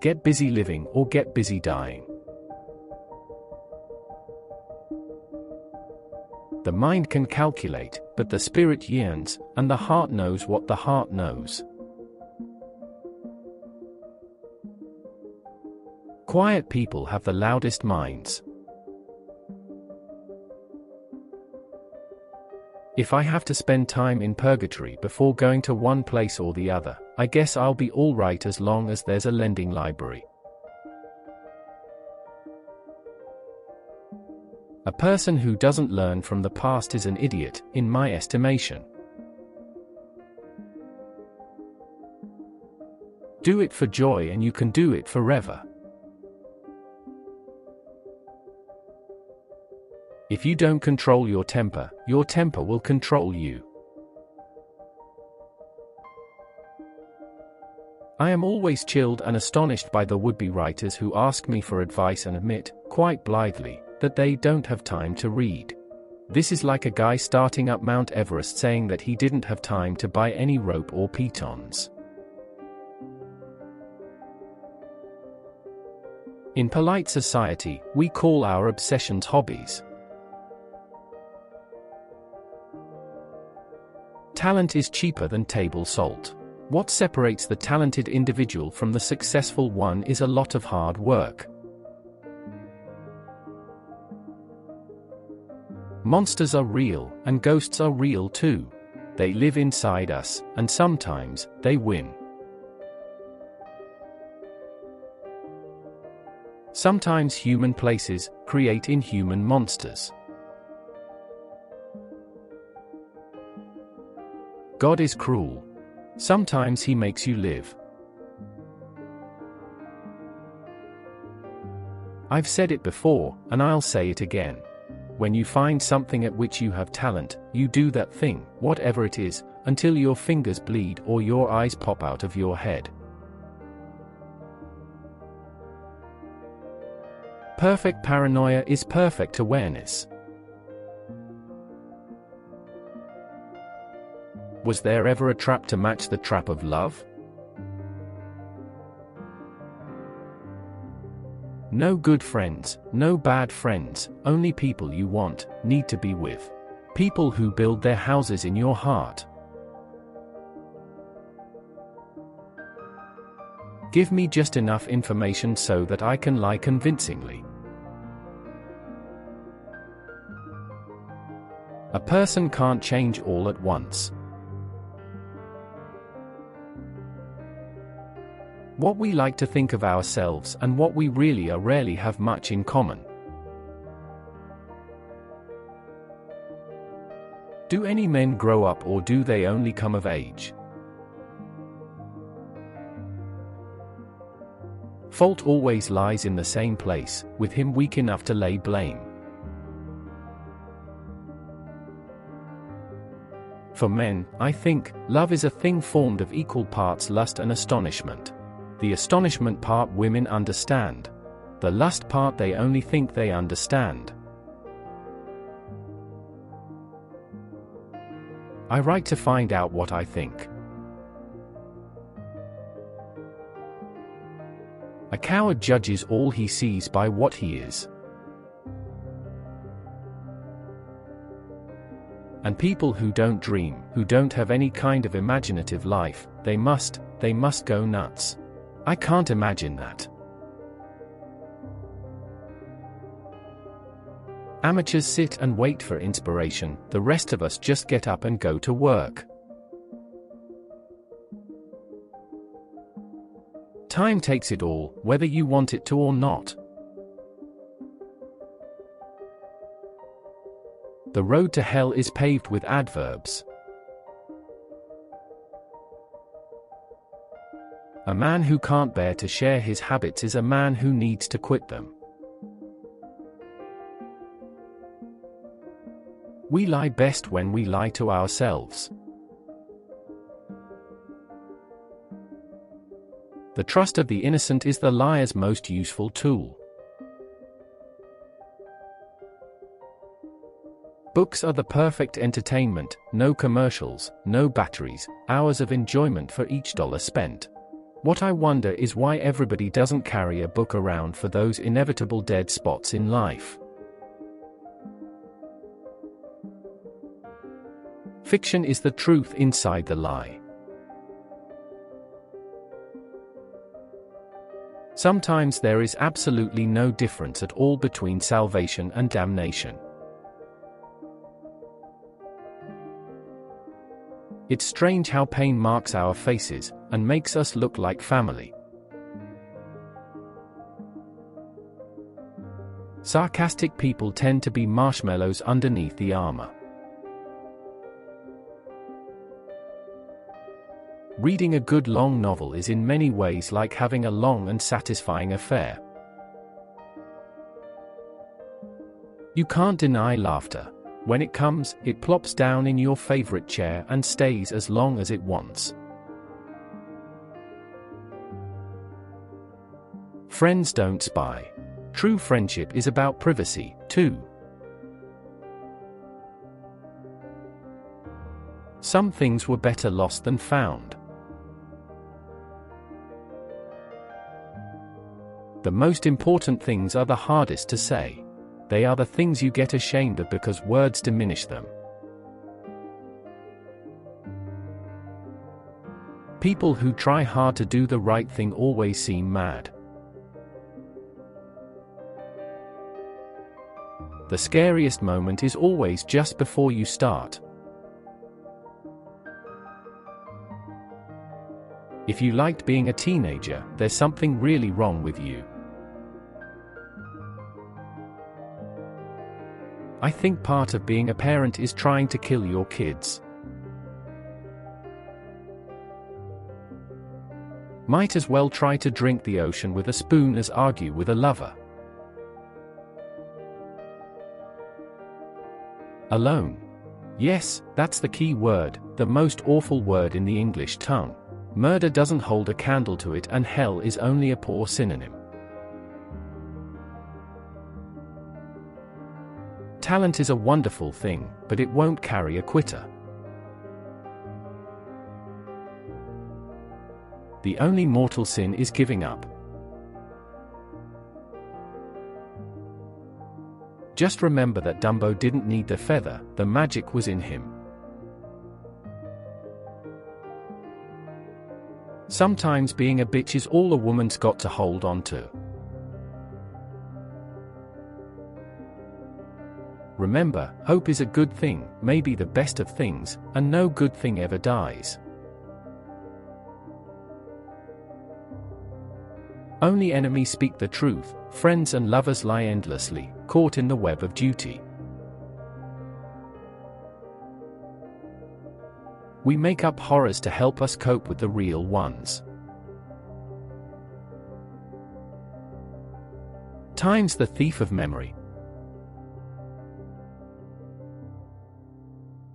Get busy living or get busy dying. The mind can calculate, but the spirit yearns, and the heart knows what the heart knows. Quiet people have the loudest minds. If I have to spend time in purgatory before going to one place or the other, I guess I'll be all right as long as there's a lending library. A person who doesn't learn from the past is an idiot, in my estimation. Do it for joy and you can do it forever. If you don't control your temper will control you. I am always chilled and astonished by the would-be writers who ask me for advice and admit, quite blithely, that they don't have time to read. This is like a guy starting up Mount Everest saying that he didn't have time to buy any rope or pitons. In polite society, we call our obsessions hobbies. Talent is cheaper than table salt. What separates the talented individual from the successful one is a lot of hard work. Monsters are real, and ghosts are real too. They live inside us, and sometimes, they win. Sometimes human places create inhuman monsters. God is cruel. Sometimes he makes you live. I've said it before, and I'll say it again. When you find something at which you have talent, you do that thing, whatever it is, until your fingers bleed or your eyes pop out of your head. Perfect paranoia is perfect awareness. Was there ever a trap to match the trap of love? No good friends, no bad friends, only people you want, need to be with. People who build their houses in your heart. Give me just enough information so that I can lie convincingly. A person can't change all at once. What we like to think of ourselves and what we really are rarely have much in common. Do any men grow up or do they only come of age? Fault always lies in the same place, with him weak enough to lay blame. For men, I think, love is a thing formed of equal parts lust and astonishment. The astonishment part women understand. The lust part they only think they understand. I write to find out what I think. A coward judges all he sees by what he is. And people who don't dream, who don't have any kind of imaginative life, they must go nuts. I can't imagine that. Amateurs sit and wait for inspiration, the rest of us just get up and go to work. Time takes it all, whether you want it to or not. The road to hell is paved with adverbs. A man who can't bear to share his habits is a man who needs to quit them. We lie best when we lie to ourselves. The trust of the innocent is the liar's most useful tool. Books are the perfect entertainment, no commercials, no batteries, hours of enjoyment for each dollar spent. What I wonder is why everybody doesn't carry a book around for those inevitable dead spots in life. Fiction is the truth inside the lie. Sometimes there is absolutely no difference at all between salvation and damnation. It's strange how pain marks our faces and makes us look like family. Sarcastic people tend to be marshmallows underneath the armor. Reading a good long novel is in many ways like having a long and satisfying affair. You can't deny laughter. When it comes, it plops down in your favorite chair and stays as long as it wants. Friends don't spy. True friendship is about privacy, too. Some things were better lost than found. The most important things are the hardest to say. They are the things you get ashamed of because words diminish them. People who try hard to do the right thing always seem mad. The scariest moment is always just before you start. If you liked being a teenager, there's something really wrong with you. I think part of being a parent is trying to kill your kids. Might as well try to drink the ocean with a spoon as argue with a lover. Alone. Yes, that's the key word, the most awful word in the English tongue. Murder doesn't hold a candle to it, and hell is only a poor synonym. Talent is a wonderful thing, but it won't carry a quitter. The only mortal sin is giving up. Just remember that Dumbo didn't need the feather, the magic was in him. Sometimes being a bitch is all a woman's got to hold on to. Remember, hope is a good thing, maybe the best of things, and no good thing ever dies. Only enemies speak the truth, friends and lovers lie endlessly, caught in the web of duty. We make up horrors to help us cope with the real ones. Time's the thief of memory.